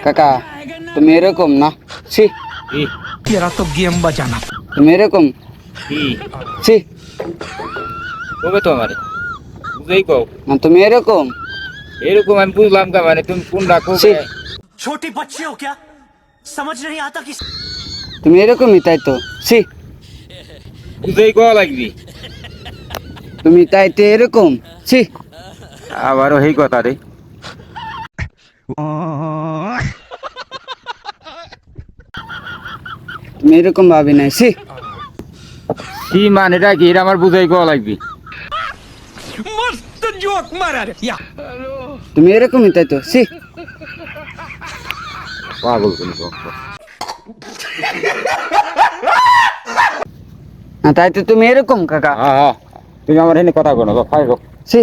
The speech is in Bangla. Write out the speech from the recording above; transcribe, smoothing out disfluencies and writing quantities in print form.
কাকা তুমি এরকম না, ছি तेरा तो गेम बजाना। তুমি এরকম, ছি কবে তো আমারে বুঝেই কও না তুমি এরকম, এরকম আমি বুঝলাম কা মানে তুমি কোনটা ছি কবে छोटे बच्चे हो क्या समझ नहीं आता कि তুমি এরকমই তাই তো, ছি বুঝেই কও লাগবি তুমি তাইতে এরকম, ছি আবারও এই কথা রে তুমি এরকম ভাবি নাই, ছি কি মানেটা কি এটা আমার বুঝেই কও লাগবি मस्त जोक मारा रे या তুমি এরকমই তাই তো, ছি পাগল তুমি না তাইতে তুমি এরকম কাকা, হ্যাঁ হ্যাঁ তুমি আমার এনে কথা কো না খাই গো ছি